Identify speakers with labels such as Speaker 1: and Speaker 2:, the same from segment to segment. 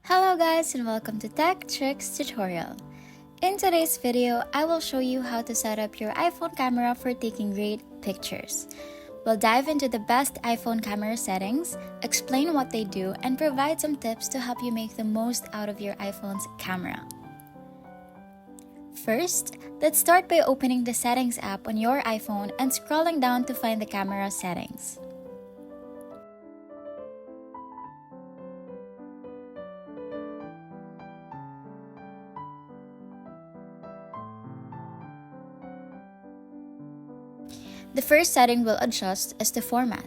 Speaker 1: Hello guys and welcome to Tech Tricks tutorial. In today's video, I will show you how to set up your iPhone camera for taking great pictures. We'll dive into the best iPhone camera settings, explain what they do, and provide some tips to help you make the most out of your iPhone's camera. First, let's start by opening the Settings app on your iPhone and scrolling down to find the camera settings. The first setting we'll adjust is the format.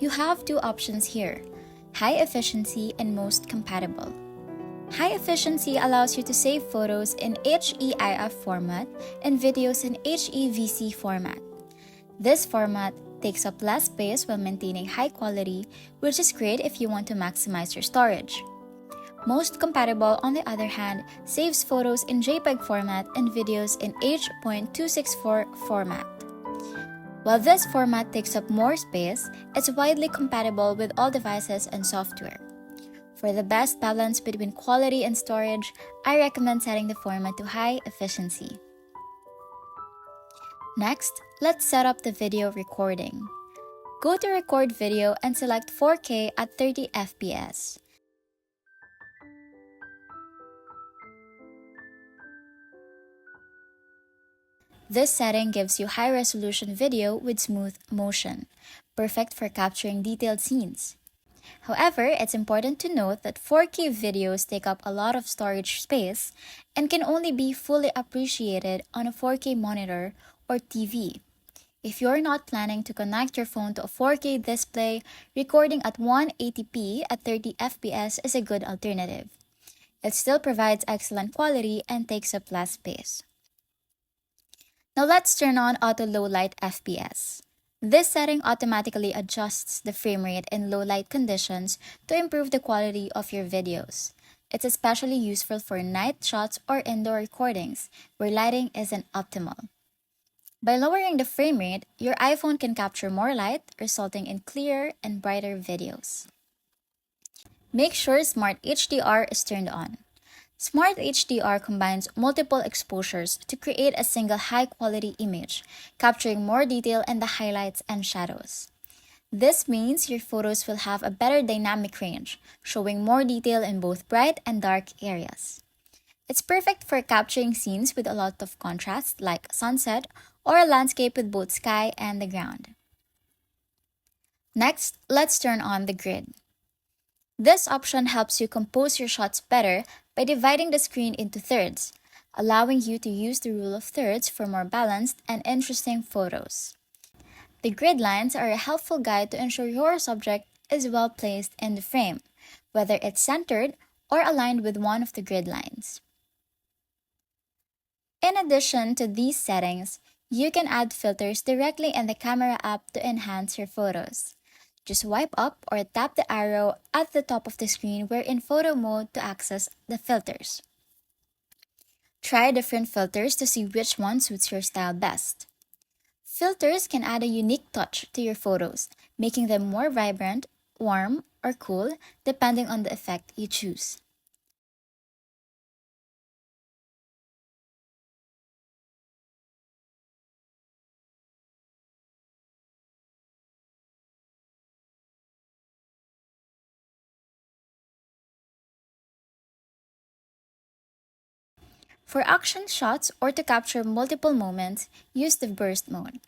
Speaker 1: You have two options here, high efficiency and most compatible. High efficiency allows you to save photos in HEIF format and videos in HEVC format. This format takes up less space while maintaining high quality, which is great if you want to maximize your storage. Most compatible, on the other hand, saves photos in JPEG format and videos in H.264 format. While this format takes up more space, it's widely compatible with all devices and software. For the best balance between quality and storage, I recommend setting the format to high efficiency. Next, let's set up the video recording. Go to Record Video and select 4K at 30 FPS. This setting gives you high-resolution video with smooth motion, perfect for capturing detailed scenes. However, it's important to note that 4K videos take up a lot of storage space and can only be fully appreciated on a 4K monitor or TV. If you're not planning to connect your phone to a 4K display, recording at 180p at 30 FPS is a good alternative. It still provides excellent quality and takes up less space. Now let's turn on Auto Low Light FPS. This setting automatically adjusts the frame rate in low light conditions to improve the quality of your videos. It's especially useful for night shots or indoor recordings where lighting isn't optimal. By lowering the frame rate, your iPhone can capture more light, resulting in clearer and brighter videos. Make sure Smart HDR is turned on. Smart HDR combines multiple exposures to create a single high-quality image, capturing more detail in the highlights and shadows. This means your photos will have a better dynamic range, showing more detail in both bright and dark areas. It's perfect for capturing scenes with a lot of contrast, like sunset or a landscape with both sky and the ground. Next, let's turn on the grid. This option helps you compose your shots better by dividing the screen into thirds, allowing you to use the rule of thirds for more balanced and interesting photos. The grid lines are a helpful guide to ensure your subject is well placed in the frame, whether it's centered or aligned with one of the grid lines. In addition to these settings, you can add filters directly in the camera app to enhance your photos. Just swipe up or tap the arrow at the top of the screen where in photo mode to access the filters. Try different filters to see which one suits your style best. Filters can add a unique touch to your photos, making them more vibrant, warm, or cool depending on the effect you choose. For action shots or to capture multiple moments, use the burst mode.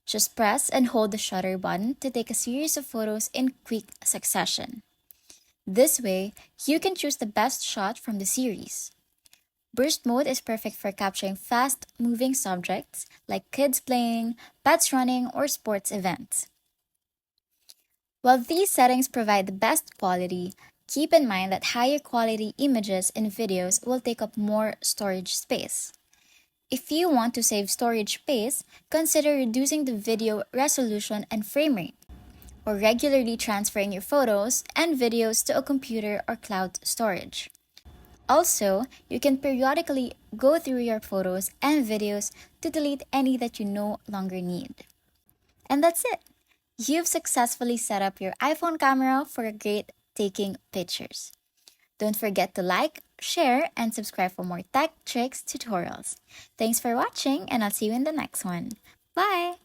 Speaker 1: Just press and hold the shutter button to take a series of photos in quick succession. This way, you can choose the best shot from the series. Burst mode is perfect for capturing fast-moving subjects like kids playing, pets running, or sports events. While these settings provide the best quality, keep in mind that higher quality images and videos will take up more storage space. If you want to save storage space, consider reducing the video resolution and frame rate, or regularly transferring your photos and videos to a computer or cloud storage. Also, you can periodically go through your photos and videos to delete any that you no longer need. And that's it. You've successfully set up your iPhone camera for great taking pictures. Don't forget to like, share, and subscribe for more tech tricks tutorials. Thanks for watching, and I'll see you in the next one. Bye!